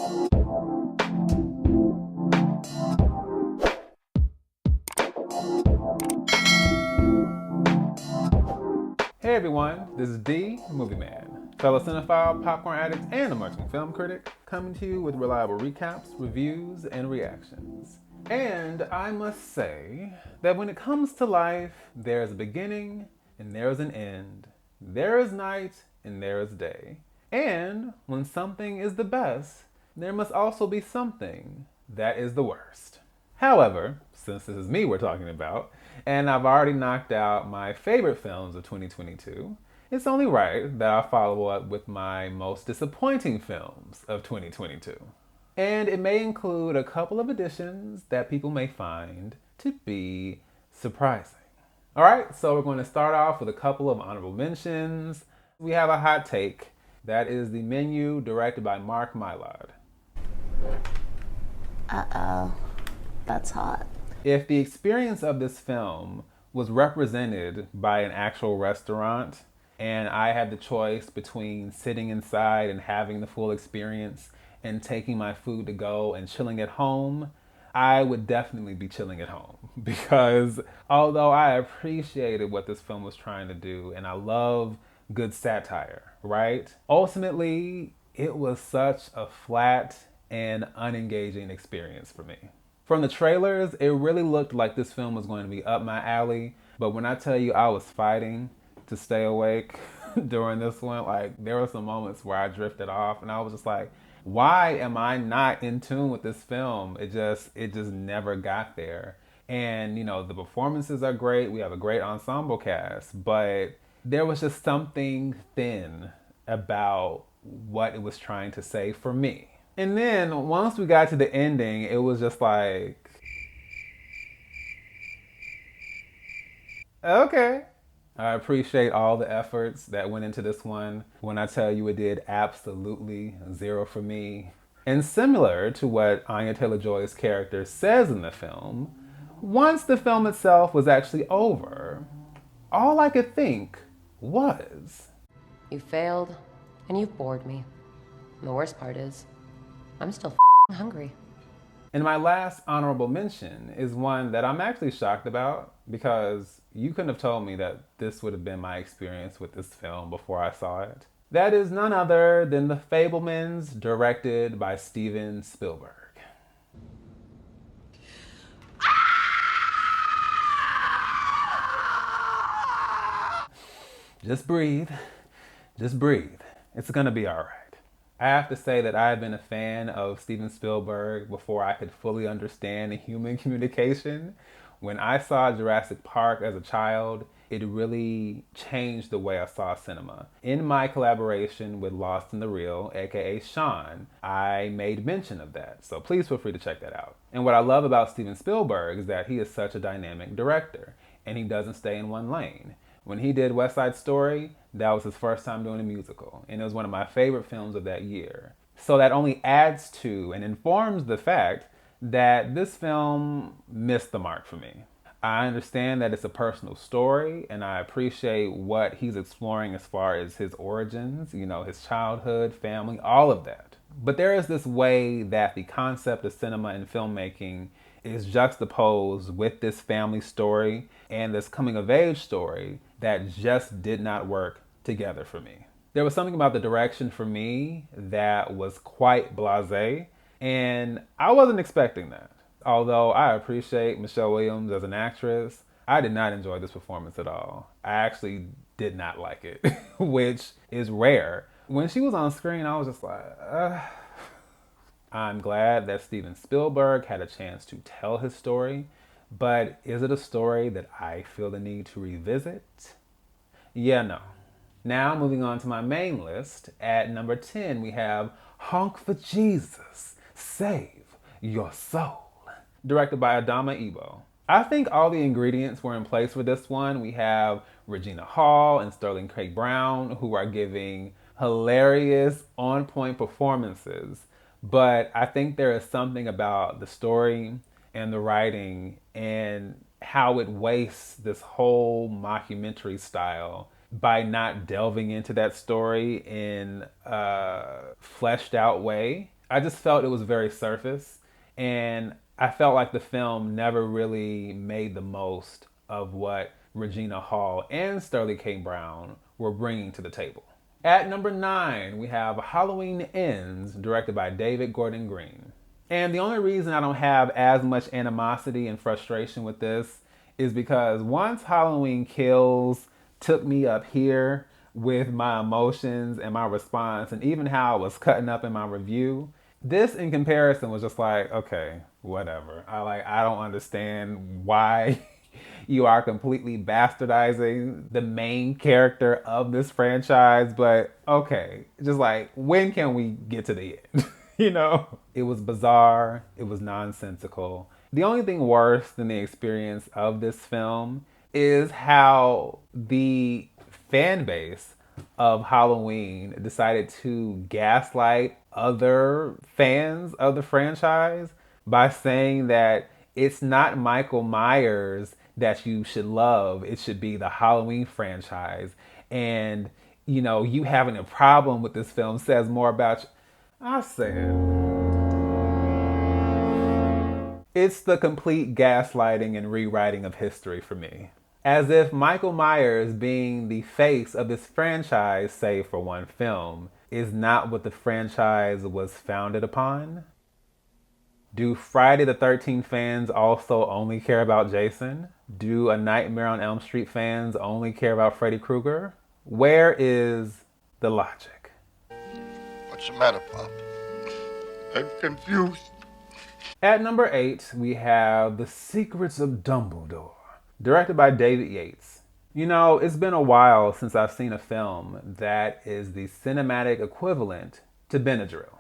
Hey everyone, this is D, Movieman, fellow cinephile, popcorn addict, and emerging film critic, coming to you with reliable recaps, reviews, and reactions. And I must say that when it comes to life, there is a beginning and there is an end. There is night and there is day. And when something is the best, there must also be something that is the worst. However, since this is me we're talking about, and I've already knocked out my favorite films of 2022, it's only right that I follow up with my most disappointing films of 2022. And it may include a couple of additions that people may find to be surprising. All right, so we're going to start off with a couple of honorable mentions. We have a hot take. That is The Menu, directed by Mark Mylod. Uh-oh. That's hot. If the experience of this film was represented by an actual restaurant and I had the choice between sitting inside and having the full experience and taking my food to go and chilling at home, I would definitely be chilling at home because although I appreciated what this film was trying to do and I love good satire, right? Ultimately, it was such a flat and unengaging experience for me. From the trailers, it really looked like this film was going to be up my alley, but when I tell you I was fighting to stay awake during this one, like there were some moments where I drifted off and I was just like, why am I not in tune with this film? It just never got there. And you know, the performances are great. We have a great ensemble cast, but there was just something thin about what it was trying to say for me. And then once we got to the ending, it was just like, okay. I appreciate all the efforts that went into this one. When I tell you it did absolutely zero for me. And similar to what Anya Taylor-Joy's character says in the film, once the film itself was actually over, all I could think was, You failed, and you've bored me. And the worst part is, I'm still hungry. and my last honorable mention is one that I'm actually shocked about because you couldn't have told me that this would have been my experience with this film before I saw it. That is none other than The Fabelmans, directed by Steven Spielberg. Just breathe. Just breathe. It's gonna be all right. I have to say that I have been a fan of Steven Spielberg before I could fully understand human communication. When I saw Jurassic Park as a child, it really changed the way I saw cinema. In my collaboration with Lost in the Reel, aka Sean, I made mention of that. So please feel free to check that out. And what I love about Steven Spielberg is that he is such a dynamic director and he doesn't stay in one lane. When he did West Side Story, that was his first time doing a musical, and it was one of my favorite films of that year. So that only adds to and informs the fact that this film missed the mark for me. I understand that it's a personal story, and I appreciate what he's exploring as far as his origins, you know, his childhood, family, all of that. But there is this way that the concept of cinema and filmmaking is juxtaposed with this family story and this coming of age story that just did not work together for me. There was something about the direction for me that was quite blasé, and I wasn't expecting that. Although I appreciate Michelle Williams as an actress, I did not enjoy this performance at all. I actually did not like it, which is rare. When she was on screen, I was just like, I'm glad that Steven Spielberg had a chance to tell his story, but is it a story that I feel the need to revisit? Yeah, no. Now, moving on to my main list, at number 10, we have Honk for Jesus, Save Your Soul, directed by Adama Ebo. I think all the ingredients were in place for this one. We have Regina Hall and Sterling K. Brown, who are giving hilarious, on-point performances. But I think there is something about the story and the writing and how it wastes this whole mockumentary style by not delving into that story in a fleshed out way. I just felt it was very surface, and I felt like the film never really made the most of what Regina Hall and Sterling K. Brown were bringing to the table. At number 9, we have Halloween Ends, directed by David Gordon Green. And the only reason I don't have as much animosity and frustration with this is because once Halloween Kills took me up here with my emotions and my response and even how I was cutting up in my review, this in comparison was just like, okay, whatever. I don't understand why you are completely bastardizing the main character of this franchise, but okay, just like, when can we get to the end? You know? It was bizarre, it was nonsensical. The only thing worse than the experience of this film is how the fan base of Halloween decided to gaslight other fans of the franchise by saying that it's not Michael Myers that you should love, it should be the Halloween franchise. And, you know, you having a problem with this film says more about you. I said, it's the complete gaslighting and rewriting of history for me. As if Michael Myers being the face of this franchise, save for one film, is not what the franchise was founded upon. Do Friday the 13th fans also only care about Jason? Do A Nightmare on Elm Street fans only care about Freddy Krueger? Where is the logic? What's the matter, Pop? I'm confused. At number 8, we have The Secrets of Dumbledore, directed by David Yates. You know, it's been a while since I've seen a film that is the cinematic equivalent to Benadryl.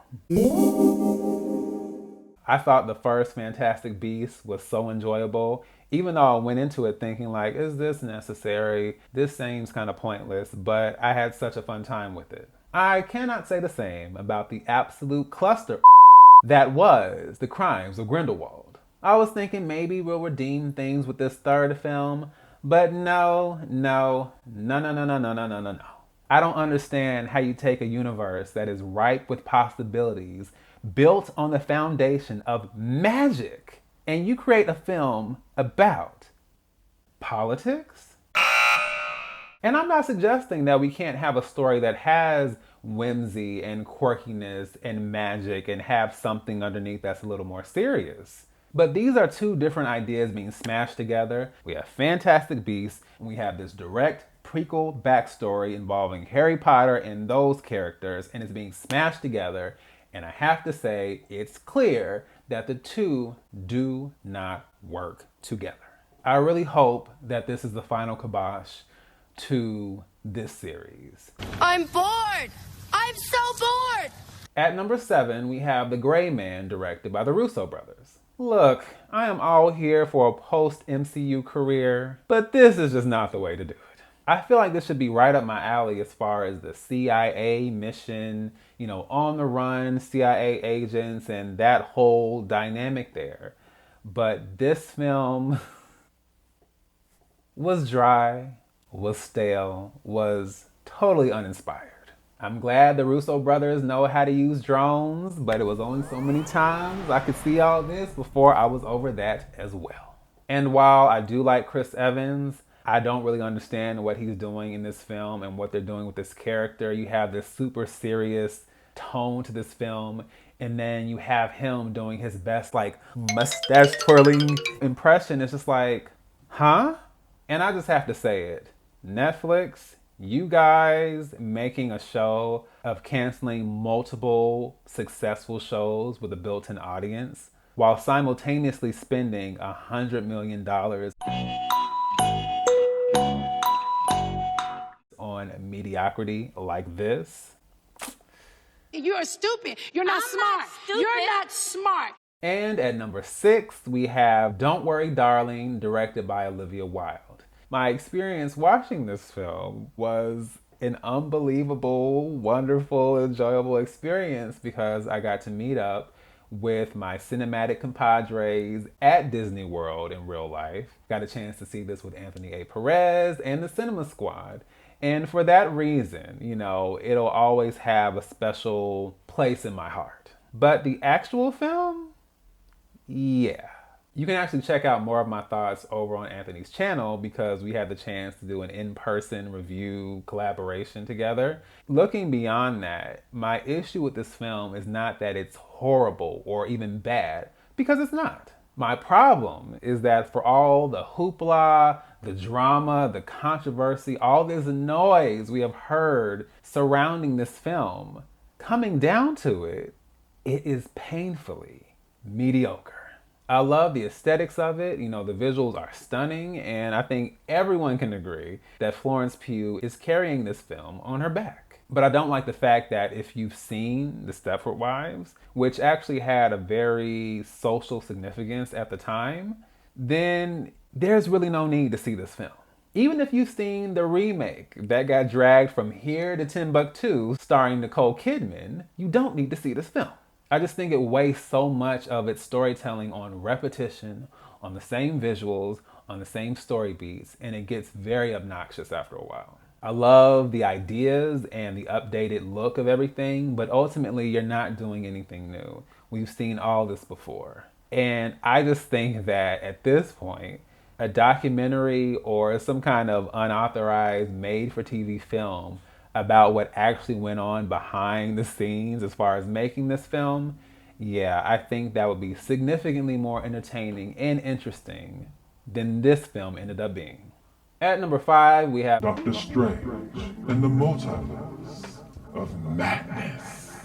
I thought the first Fantastic Beasts was so enjoyable, even though I went into it thinking like, is this necessary? This seems kind of pointless, but I had such a fun time with it. I cannot say the same about the absolute cluster that was The Crimes of Grindelwald. I was thinking maybe we'll redeem things with this third film, but no. I don't understand how you take a universe that is ripe with possibilities, built on the foundation of magic, and you create a film about politics? And I'm not suggesting that we can't have a story that has whimsy and quirkiness and magic and have something underneath that's a little more serious. But these are two different ideas being smashed together. We have Fantastic Beasts, and we have this direct prequel backstory involving Harry Potter and those characters, and it's being smashed together. And I have to say, it's clear that the two do not work together. I really hope that this is the final kibosh to this series. I'm bored! I'm so bored! At number 7, we have The Gray Man, directed by the Russo brothers. Look, I am all here for a post-MCU career, but this is just not the way to do it. I feel like this should be right up my alley as far as the CIA mission, you know, on the run CIA agents and that whole dynamic there. But this film was dry, was stale, was totally uninspired. I'm glad the Russo brothers know how to use drones, but it was only so many times I could see all this before I was over that as well. And while I do like Chris Evans, I don't really understand what he's doing in this film and what they're doing with this character. You have this super serious tone to this film, and then you have him doing his best like mustache twirling impression. It's just like, huh? And I just have to say it. Netflix, you guys making a show of canceling multiple successful shows with a built-in audience while simultaneously spending $100 million on mediocrity like this. You're stupid. You're not smart. You're not smart. And at number 6, we have Don't Worry Darling, directed by Olivia Wilde. My experience watching this film was an unbelievable, wonderful, enjoyable experience because I got to meet up with my cinematic compadres at Disney World in real life. Got a chance to see this with Anthony A. Perez and the Cinema Squad. And for that reason, you know, it'll always have a special place in my heart. But the actual film, yeah. You can actually check out more of my thoughts over on Anthony's channel because we had the chance to do an in-person review collaboration together. Looking beyond that, my issue with this film is not that it's horrible or even bad, because it's not. My problem is that for all the hoopla, the drama, the controversy, all this noise we have heard surrounding this film, coming down to it, it is painfully mediocre. I love the aesthetics of it. You know, the visuals are stunning, and I think everyone can agree that Florence Pugh is carrying this film on her back. But I don't like the fact that if you've seen The Stepford Wives, which actually had a very social significance at the time, then there's really no need to see this film. Even if you've seen the remake that got dragged from here to Timbuktu starring Nicole Kidman, you don't need to see this film. I just think it wastes so much of its storytelling on repetition, on the same visuals, on the same story beats, and it gets very obnoxious after a while. I love the ideas and the updated look of everything, but ultimately you're not doing anything new. We've seen all this before. And I just think that at this point, a documentary or some kind of unauthorized made-for-TV film about what actually went on behind the scenes as far as making this film, yeah, I think that would be significantly more entertaining and interesting than this film ended up being. At number 5, we have Doctor Strange and the Multiverse of Madness.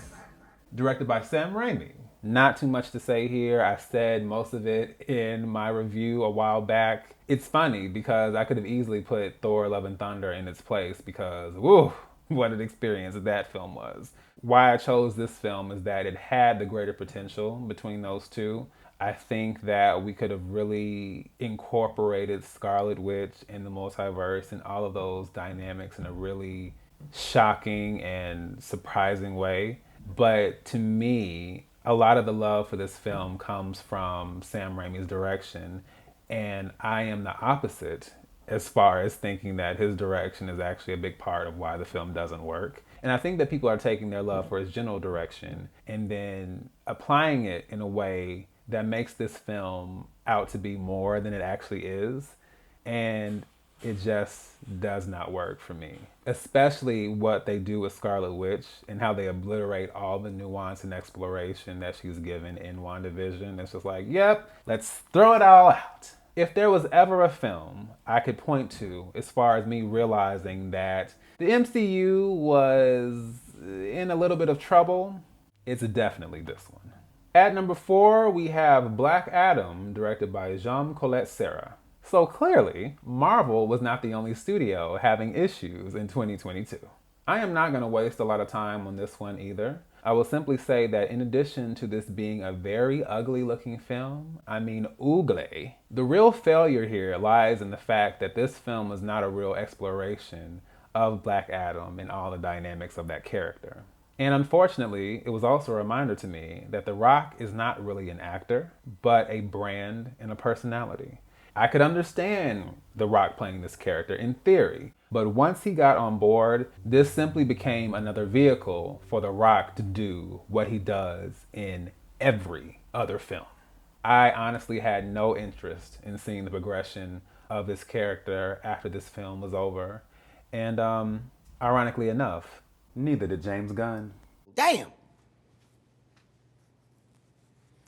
directed by Sam Raimi. Not too much to say here. I said most of it in my review a while back. It's funny because I could have easily put Thor: Love and Thunder in its place because, woo, what an experience that film was. Why I chose this film is that it had the greater potential between those two. I think that we could have really incorporated Scarlet Witch in the multiverse and all of those dynamics in a really shocking and surprising way. But to me, a lot of the love for this film comes from Sam Raimi's direction, and I am the opposite as far as thinking that his direction is actually a big part of why the film doesn't work. And I think that people are taking their love for his general direction and then applying it in a way that makes this film out to be more than it actually is. And it just does not work for me. Especially what they do with Scarlet Witch and how they obliterate all the nuance and exploration that she's given in WandaVision. It's just like, yep, let's throw it all out. If there was ever a film I could point to as far as me realizing that the MCU was in a little bit of trouble, it's definitely this one. At number 4, we have Black Adam, directed by Jean Colette Serra. So clearly, Marvel was not the only studio having issues in 2022. I am not going to waste a lot of time on this one either. I will simply say that in addition to this being a very ugly looking film, I mean ugly, the real failure here lies in the fact that this film was not a real exploration of Black Adam and all the dynamics of that character. And unfortunately, it was also a reminder to me that The Rock is not really an actor, but a brand and a personality. I could understand The Rock playing this character in theory, but once he got on board, this simply became another vehicle for The Rock to do what he does in every other film. I honestly had no interest in seeing the progression of this character after this film was over. And ironically enough, neither did James Gunn. Damn.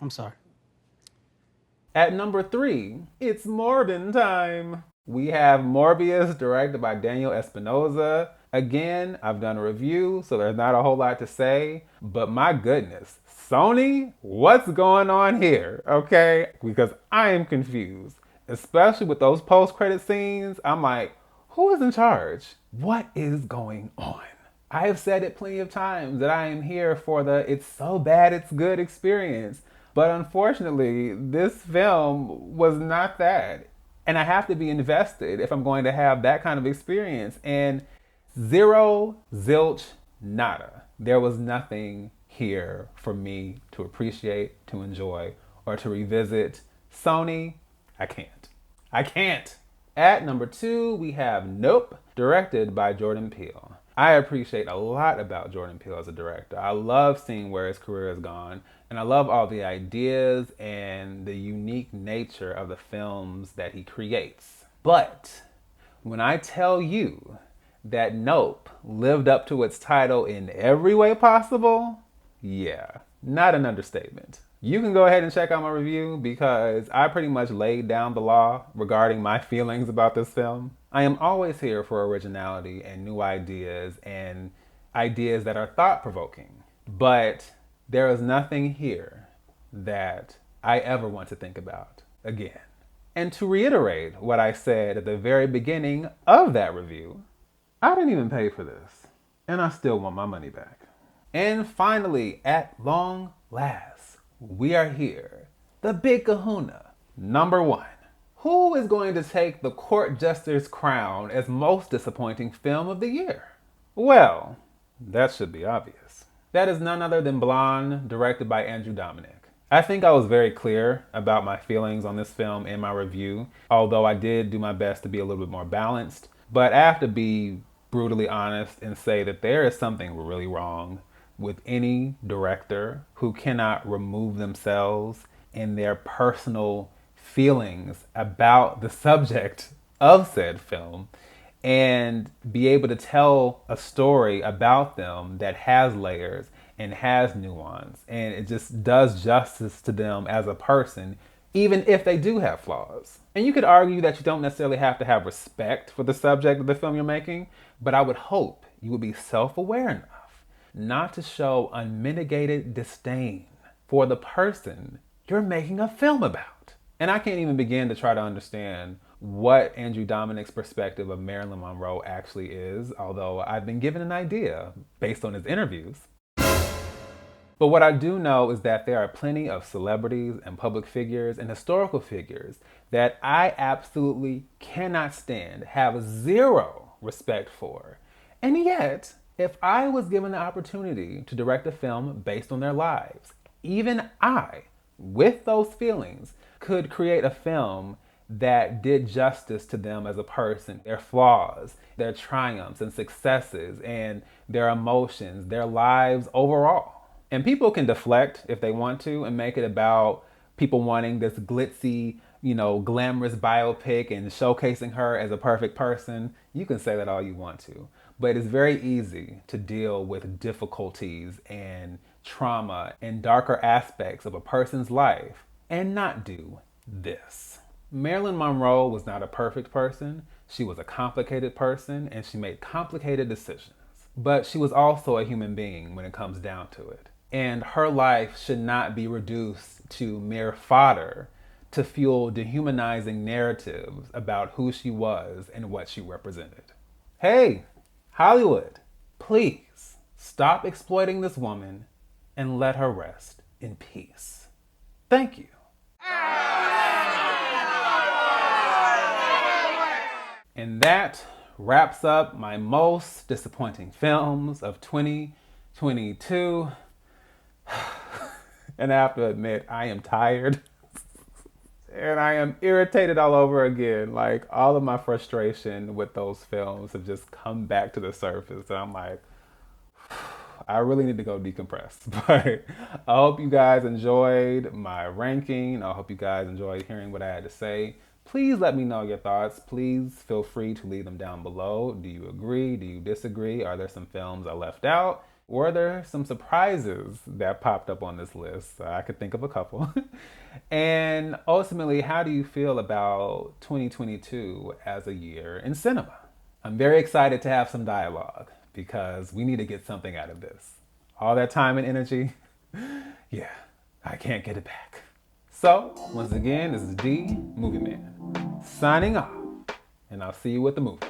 I'm sorry. At number 3, it's Morbin time. We have Morbius, directed by Daniel Espinosa. Again, I've done a review, so there's not a whole lot to say, but my goodness, Sony, what's going on here, okay? Because I am confused, especially with those post-credit scenes. I'm like, who is in charge? What is going on? I have said it plenty of times that I am here for the it's so bad it's good experience. But unfortunately, this film was not that. And I have to be invested if I'm going to have that kind of experience. And zero, zilch, nada. There was nothing here for me to appreciate, to enjoy, or to revisit. Sony, I can't. I can't. At number 2, we have Nope, directed by Jordan Peele. I appreciate a lot about Jordan Peele as a director. I love seeing where his career has gone, and I love all the ideas and the unique nature of the films that he creates. But when I tell you that Nope lived up to its title in every way possible, yeah, not an understatement. You can go ahead and check out my review because I pretty much laid down the law regarding my feelings about this film. I am always here for originality and new ideas and ideas that are thought-provoking. But there is nothing here that I ever want to think about again. And to reiterate what I said at the very beginning of that review, I didn't even pay for this, and I still want my money back. And finally, at long last, we are here. The big kahuna. Number 1. Who is going to take the court jester's crown as most disappointing film of the year? Well, that should be obvious. That is none other than Blonde, directed by Andrew Dominic. I think I was very clear about my feelings on this film in my review, although I did do my best to be a little bit more balanced. But I have to be brutally honest and say that there is something really wrong with any director who cannot remove themselves and their personal feelings about the subject of said film and be able to tell a story about them that has layers and has nuance, and it just does justice to them as a person, even if they do have flaws. And you could argue that you don't necessarily have to have respect for the subject of the film you're making, but I would hope you would be self-aware enough not to show unmitigated disdain for the person you're making a film about. And I can't even begin to try to understand what Andrew Dominic's perspective of Marilyn Monroe actually is, although I've been given an idea based on his interviews. But what I do know is that there are plenty of celebrities and public figures and historical figures that I absolutely cannot stand, have zero respect for. And yet, if I was given the opportunity to direct a film based on their lives, even I, with those feelings, could create a film that did justice to them as a person, their flaws, their triumphs and successes, and their emotions, their lives overall. And people can deflect if they want to and make it about people wanting this glitzy, glamorous biopic and showcasing her as a perfect person. You can say that all you want to. But it's very easy to deal with difficulties and trauma and darker aspects of a person's life and not do this. Marilyn Monroe was not a perfect person. She was a complicated person and she made complicated decisions. But she was also a human being when it comes down to it. And her life should not be reduced to mere fodder to fuel dehumanizing narratives about who she was and what she represented. Hey, Hollywood, please stop exploiting this woman and let her rest in peace. Thank you. And that wraps up my most disappointing films of 2022. And I have to admit, I am tired. And I am irritated all over again. Like, all of my frustration with those films have just come back to the surface. And I'm like, I really need to go decompress. But I hope you guys enjoyed my ranking. I hope you guys enjoyed hearing what I had to say. Please let me know your thoughts. Please feel free to leave them down below. Do you agree? Do you disagree? Are there some films I left out? Were there some surprises that popped up on this list? I could think of a couple. And ultimately, how do you feel about 2022 as a year in cinema? I'm very excited to have some dialogue because we need to get something out of this. All that time and energy, yeah, I can't get it back. So, once again, this is D, Movieman, signing off, and I'll see you at the movie.